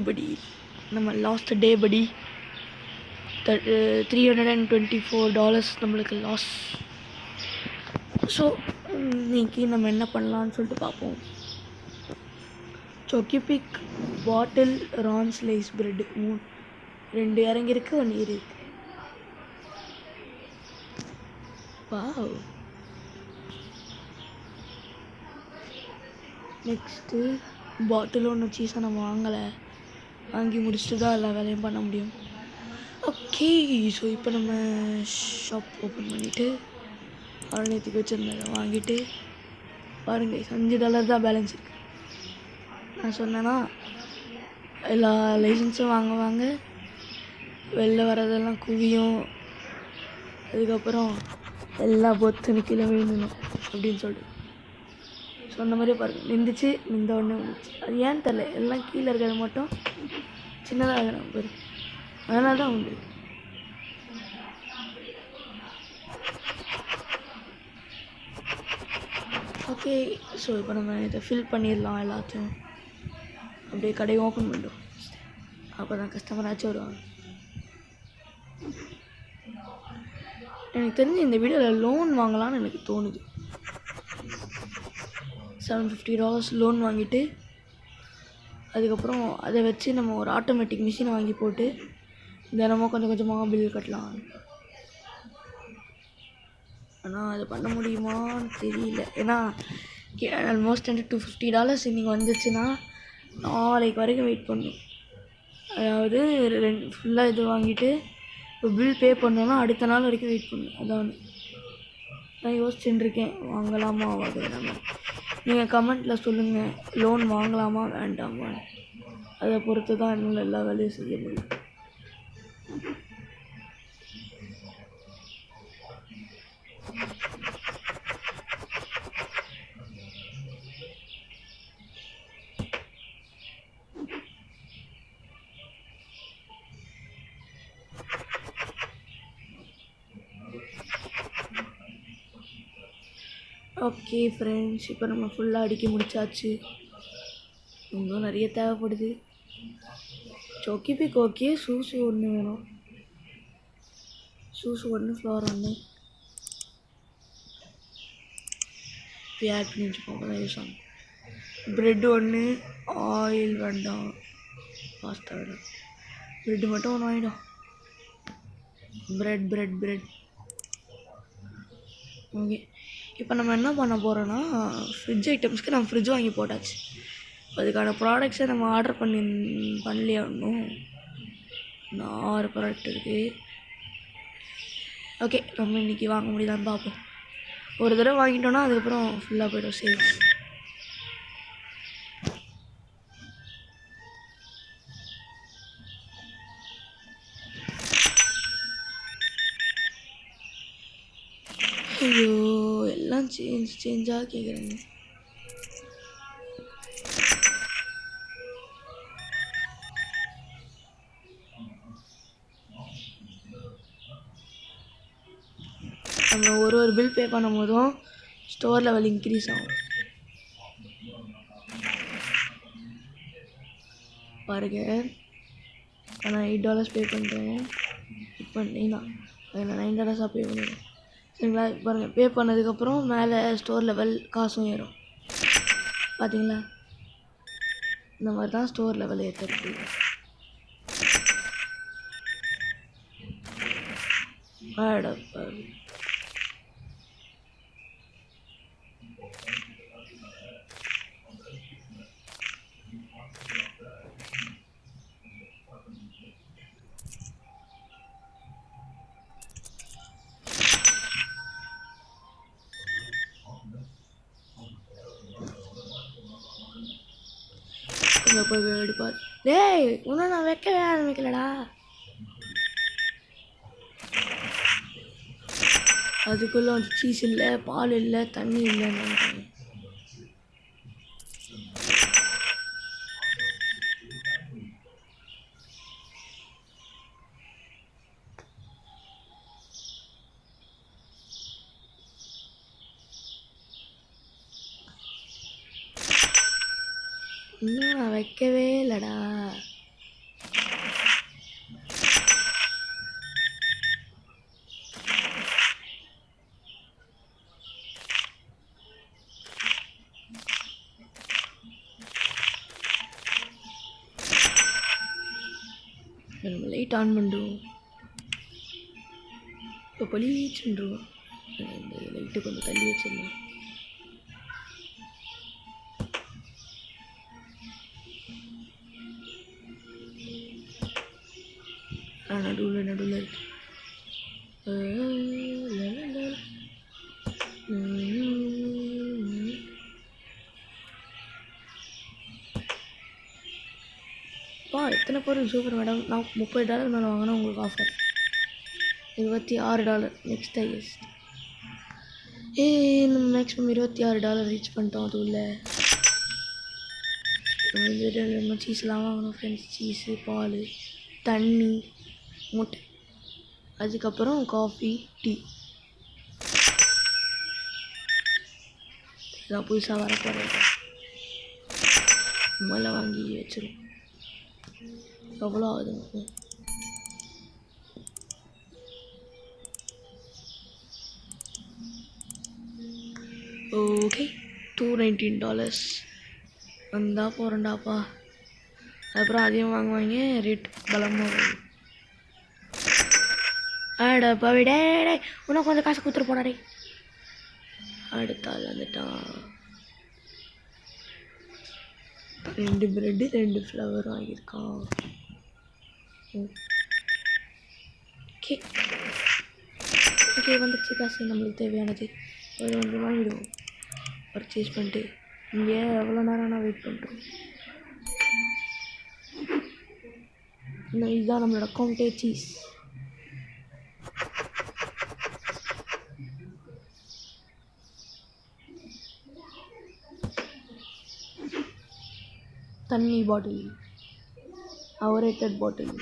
படி நம்ம last day படி $324 நம்மளுக்கு லாஸ். ஸோ இன்னைக்கு நம்ம என்ன பண்ணலான்னு சொல்லிட்டு பார்ப்போம். சொக்கிபிக் பாட்டில் ரான் ஸ்லைஸ் பிரெட் 2 இறங்கியிருக்கு, 1 இருக்கு. வாவ். நெக்ஸ்ட்டு பாட்டில் ஒன்று சீஸை நம்ம வாங்கி முடிச்சுட்டு தான் எல்லா வேலையும் பண்ண முடியும். ஓகே, ஸோ இப்போ நம்ம ஷாப் ஓப்பன் பண்ணிவிட்டு நேற்றுக்கு வச்சுருந்ததை வாங்கிட்டு பாருங்கள், $5 தான் பேலன்ஸ் இருக்குது. நான் சொன்னேன்னா எல்லா லைசன்ஸும் வாங்க வெளில வரதெல்லாம் குவியும், அதுக்கப்புறம் எல்லா பொத்துன்னு கீழே விழுந்துடும் அப்படின்னு சொல்லிட்டு சொன்ன மாதிரியே பாருங்கள். நின்ற உடனே வந்துச்சு. அது ஏன்னு தெரில, எல்லாம் கீழே இருக்கிறது மட்டும் சின்னதாக இருக்கிற பாரு, அதனால தான் உண்டு. ஓகே, ஸோ இப்போ நம்ம இதை ஃபில் பண்ணிடலாம் எல்லாத்தையும். அப்படியே கடையை ஓப்பன் பண்ணிட்டோம், அப்போ தான் கஸ்டமராச்சும் வருவாங்க. எனக்கு தெரிஞ்சு இந்த வீடியோவில் லோன் வாங்கலான்னு எனக்கு தோணுது. $750 லோன் வாங்கிட்டு அதுக்கப்புறம் அதை வச்சு நம்ம ஒரு ஆட்டோமேட்டிக் மிஷினை வாங்கி போட்டு தினமும் கொஞ்சம் கொஞ்சமாக பில் கட்டலாம். ஆனால் அது பண்ண முடியுமான்னு தெரியல. ஏன்னா ஆல்மோஸ்ட் $250 இன்றைக்கி வந்துச்சுன்னா நாளைக்கு வரைக்கும் வெயிட் பண்ணணும். அதாவது ஃபுல்லாக இது வாங்கிட்டு இப்போ பில் பே பண்ணோன்னா அடுத்த நாள் வரைக்கும் வெயிட் பண்ணணும். அதான் நான் யோசிச்சுட்டு இருக்கேன், வாங்கலாமா வேணாமா. நீங்கள் கமெண்ட்டில் சொல்லுங்கள், லோன் வாங்கலாமா வேண்டாமா. அதை பொறுத்து தான் என்னால் எல்லா வேலையும் செய்ய முடியும். ஓகே ஃப்ரெண்ட்ஸ், இப்போ நம்ம ஃபுல்லாக அடிக்க முடிச்சாச்சு. இன்னும் நிறைய தேவைப்படுது. சொக்கிபிக் ஓகே, ஷூஸு 1 வேணும். ஷூஸு 1, ஃப்ளவர் 1 ஆட் பண்ணி வச்சுக்கோங்க தான் யூஸ் ஆகும். ப்ரெட் 1, ஆயில் வேண்டாம், பாஸ்தா வேண்டாம், ப்ரெட்டு மட்டும் 1 வாங்கிடும். Bread okay. இப்போ நம்ம என்ன பண்ண போகிறோன்னா, ஃப்ரிட்ஜ் ஐட்டம்ஸ்க்கு நம்ம ஃப்ரிட்ஜ் வாங்கி போட்டாச்சு. அதுக்கான ப்ராடக்ட்ஸை நம்ம ஆர்டர் பண்ணலையா இன்னும். 6 ப்ராடக்ட் இருக்குது. ஓகே, நம்ம இன்றைக்கி வாங்க முடியுதான்னு பார்ப்போம். ஒரு தடவை வாங்கிட்டோன்னா அதுக்கப்புறம் ஃபுல்லாக போய்டும் சேல்ஸ். ஐயோ, எல்லாம் சேஞ்சாக கேட்குறேங்க. நம்ம ஒரு பில் பே பண்ணும் போதும் ஸ்டோர் லெவல் இன்க்ரீஸ் ஆகும். பாருங்க, நான் $8 பே பண்ணுறேன். இப்போ நான் $9 பே பண்ணிடுறேன். சரிங்களா? பாருங்கள், பே பண்ணதுக்கப்புறம் மேலே ஸ்டோர் லெவல் காசும் ஏறும். பார்த்தீங்களா? இந்த மாதிரி தான் ஸ்டோர் லெவல் ஏற்றுறது. போய் எடுப்பார். டேய், இன்னும் நான் வைக்கவே ஆரம்பிக்கலடா. அதுக்குள்ளே வந்து சீஸ் இல்லை, பால் இல்லை, தண்ணி இல்லைன்னு. இன்னும் நான் வைக்கவே இல்லைடா. லைட் ஆன் பண்ணிடுவோம். இப்போ பளிச்சுருவோம். இந்த லைட்டு கொஞ்சம் தள்ளி வச்சிடலாம். நடுவில் இருக்கு. எத்தனை பொருள் சூப்பர் மேடம். நான் $30 மேலே வாங்கினா உங்களுக்கு ஆஃபர் $26. Next highest. நம்ம மேக்ஸிமம் $26 ரீச் பண்ணிட்டோம். அது உள்ள நம்ம சீஸ்லாம் வாங்கணும் ஃப்ரெண்ட்ஸ். சீஸு, பால், தண்ணி, முட்டை, அதுக்கப்புறம் காஃபி, டீ. நான் புதுசாக வர போகிறேன். முதல்ல வாங்கி வச்சிடும். எவ்வளோ ஆகுது? ஓகே, $219 வந்தால் போகிறேன்டாப்பா. அப்புறம் அதையும் வாங்குவாங்க. ரேட் பலமாக ஆடப்பா. விடே இன்னும் கொஞ்சம் காசு கொடுத்துட்டு போனாடே. அடுத்த ஆள் வந்துட்டான். 2 பிரெட்டு 2 ஃப்ளவர் வாங்கியிருக்கான். ஓகே ஓகே, வந்துடுச்சு காசு. நம்மளுக்கு தேவையானது ஒரு வந்து வாங்கிடுவோம். பர்ச்சேஸ் பண்ணிட்டு இங்கே எவ்வளோ நேரம் நான் வெயிட் பண்ணுறோம். இதுதான் நம்மளோட அக்கௌண்ட்டே. சீஸ் தண்ணி பாட்டில், அவரேட்டட் பாட்டில்.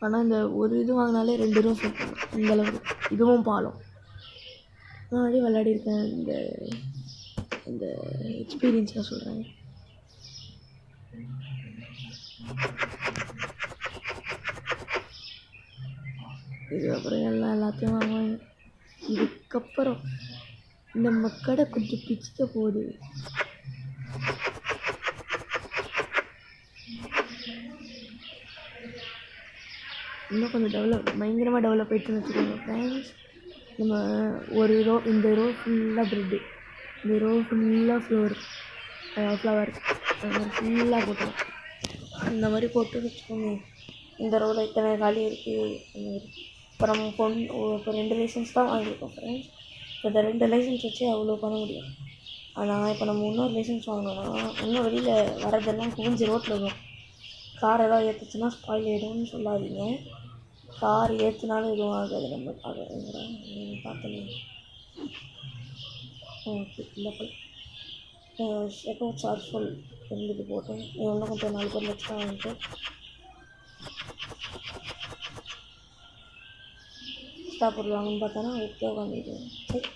ஆனால் இந்த ஒரு இது வாங்கினாலே $2 ஃபேக் பண்ணலாம். இந்தளவுக்கு இதுவும் பாலம் முன்னாடி விளையாடிருக்கேன். இந்த எக்ஸ்பீரியன்ஸாக சொல்கிறேன். இதுக்கப்புறம் எல்லாத்தையும் வாங்குவாங்க. இதுக்கப்புறம் நம்ம கடை கொஞ்சம் பிச்சுக்க போகுது. இன்னும் கொஞ்சம் பயங்கரமாக டெவலப் ஆகிடுச்சுன்னு வச்சுக்கோங்க ஃப்ரெண்ட்ஸ். நம்ம இந்த ரோ ஃபுல்லாக ப்ரெட்டு, இந்த ரோ ஃபுல்லாக ஃப்ளவர் அது மாதிரி ஃபுல்லாக போட்டுரும். இந்த மாதிரி போட்டு வச்சுக்கோங்க. இந்த ரோவில் இத்தனை காலி இருக்குது. அந்த மாதிரி இப்போ நம்ம இப்போ 2 லைசன்ஸ் தான் வாங்கியிருக்கோம் ஃப்ரெண்ட்ஸ். இப்போ இந்த 2 லைசன்ஸ் வச்சு அவ்வளோ பண்ண முடியும். ஆனால் இப்போ நம்ம இன்னொரு லைசன்ஸ் வாங்கினோன்னா இன்னும் வெளியில் வரதெல்லாம் குவிஞ்சு ரோட்டில் வரும். கார் ஏதாவது ஏற்றுச்சுன்னா ஸ்பாயில் ஆகிடும்னு சொல்லாதீங்க. கார் ஏற்றுனாலும் எதுவும் ஆகாது. நம்ம பார்த்தோம். ஓகே, இல்லை எப்போ சார்ஜ் ஃபுல் இருந்துட்டு போட்டோம். இன்னும் கொஞ்சம் 4 பேர் எக்ஸ்ட்ரா வாங்கிட்டு எக்ஸ்ட்ரா பொருள் வாங்கன்னு பார்த்தோன்னா ஓகே வாங்கிடுவோம். சரி,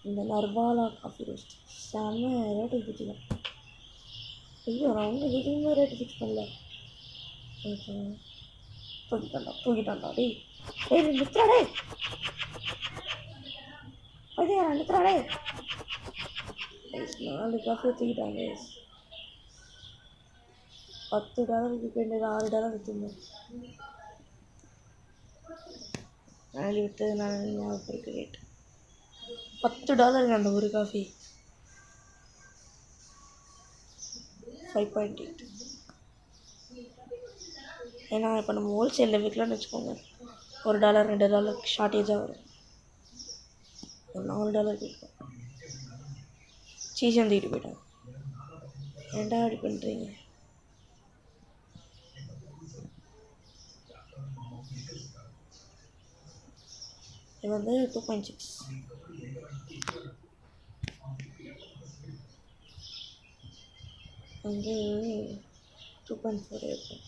இந்த நர்வாலா காஃபி ரோஸ்ட் செம்ம ரேட்டு பிடிச்சிக்கலாம். ஐயோ, நான் வந்து எதுவுமே ரேட்டு ஃபிக்ஸ் பண்ணல. தூக்கிட்டான்டா டேய். நிற்கிறாடே நிற்கிறாடே. 4 காஃபி தூக்கிட்டாங்க. $10 வேண்டியது $6 வச்சுருந்தேன். நாளை விட்டது நான் ஞாபகம் இருக்கு. ரேட் $10 அந்த ஒரு காஃபி. 5.8. ஏன்னா இப்போ நம்ம ஹோல்சேலில் விற்கலான்னு வச்சுக்கோங்க, $1 $2 ஷார்ட்டேஜாக வரும். $4 விற்கும். சீசன் தூக்கிட்டு போயிட்டாங்க. ஏன்டா அப்படி பண்ணுறீங்க? இது வந்து 2.6. வந்து 2.4 இருக்கும்.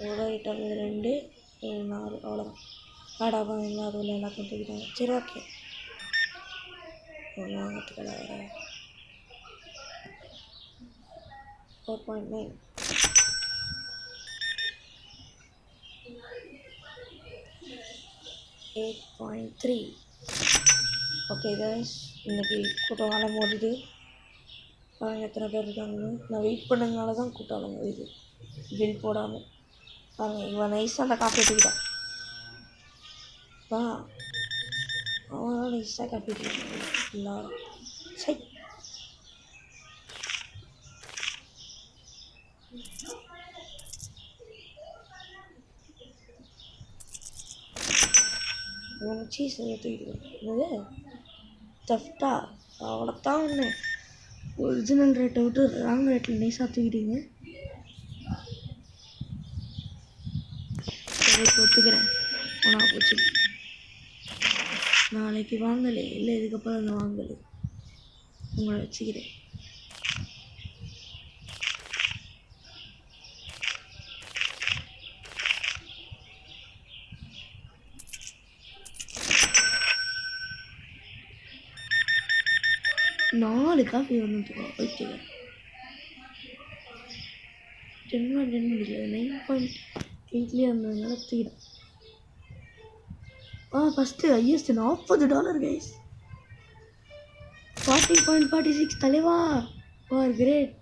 எவ்வளோ ஐட்டம்? 2 4 அவ்வளோதான். ஆடாப்பா எல்லாம் அதுவும் எல்லாத்தையும் தூக்கிட்டாங்க. சரி, ஓகே. வாங்கிறதுக்கடா 4.9. 8.3. ஓகே கைஸ், இன்றைக்கி கூட்டம் காலம் ஓடுது. பாருங்க எத்தனை பேர் இருக்காங்கன்னு. நான் வெயிட் பண்ணதுனால தான் கூட்டம் இது பில் போடாமல். பாருங்கள், இவன் நைஸாக அந்த காஃபி எடுத்துக்கிட்டான். அவன் நைஸாக காஃபி எடுத்துக்கிட்டான். எல்லாரும் சரி. இவன் சீஸ் தூக்கிடுவேன். என்னது தஃப்டா? அவ்வளோத்தான் ஒன்று. ஒரிஜினல் ரேட்டை விட்டு ராங் ரேட்டில் நைஸாக தூக்கிட்டீங்க. ஒத்துக்கிறேன். ஆனால் போச்சு, நாளைக்கு வாங்கலை. இல்லை இதுக்கப்புறம் அந்த வாங்கலை. உங்களை வச்சுக்கிறேன். நாலு காஃபி வந்துட்டுருக்கோம். ஓகே, 10 முடியல. 9.8 இருந்ததுனால தூக்கிடும். First highest $40 guys. 40.46 தலைவா. கிரேட்.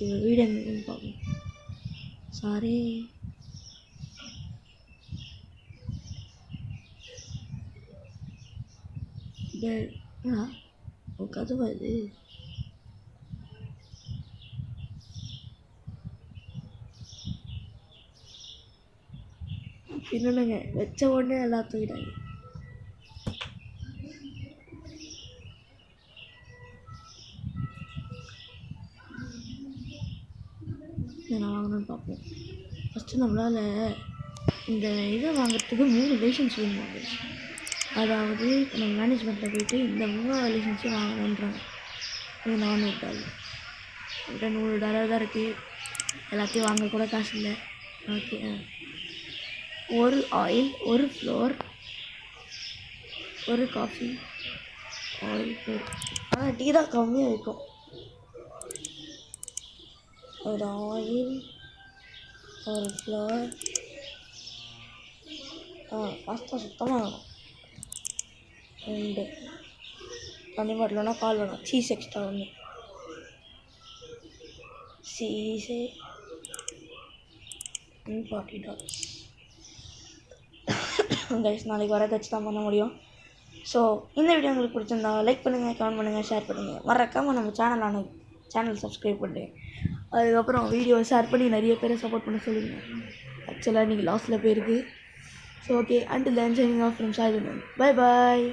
இது வீடு எங்கன்னு பார்ப்போம். சாரி, கதவா இது? என்னங்க வச்ச உடனே எல்லாம் தூக்கிட்டாங்க. நான் வாங்கணும்னு பார்ப்போம். ஃபஸ்ட்டு நம்மளால் இந்த இதை வாங்குறதுக்கு 3 லைசன்ஸ் வேணும் வாங்கிடுச்சு. அதாவது நம்ம மேனேஜ்மெண்ட்டில் போய்ட்டு இந்த 3 லைசன்ஸும் வாங்கணுன்றாங்க. இது $400. என்கிட்ட $100 தான் இருக்குது. எல்லாத்தையும் வாங்க கூட காசு இல்லை. ஓகே, ஒரு ஆயில், ஒரு ஃப்ளோர், ஒரு காஃபி, ஆயில், ஃப்ளோர். ஆனால் டீ தான் கம்மியாக இருக்கும். ஒரு ஆயில், ஒரு ஃப்ளோர். பாஸ்தா சுத்தமாக வேணும். 2 தண்ணி பாட்டில்னா கால் வேணும். சீஸ் எக்ஸ்ட்ரா ஒன்று. சீஸு $40. கைஸ், நாளைக்கு வர வச்சு தான் பண்ண முடியும். ஸோ இந்த வீடியோ உங்களுக்கு பிடிச்சிருந்தா லைக் பண்ணுங்கள், கமெண்ட் பண்ணுங்கள், ஷேர் பண்ணுங்கள். மறக்காமல் நம்ம சேனல் சப்ஸ்கிரைப் பண்ணுறேன். அதுக்கப்புறம் வீடியோ ஷேர் பண்ணி நிறைய பேரை சப்போர்ட் பண்ண சொல்லுங்கள். ஆக்சுவலாக இன்றைக்கி லாஸ்ட்டில் போயிருக்கு. So okay, until then signing off from Saidhan. Bye bye.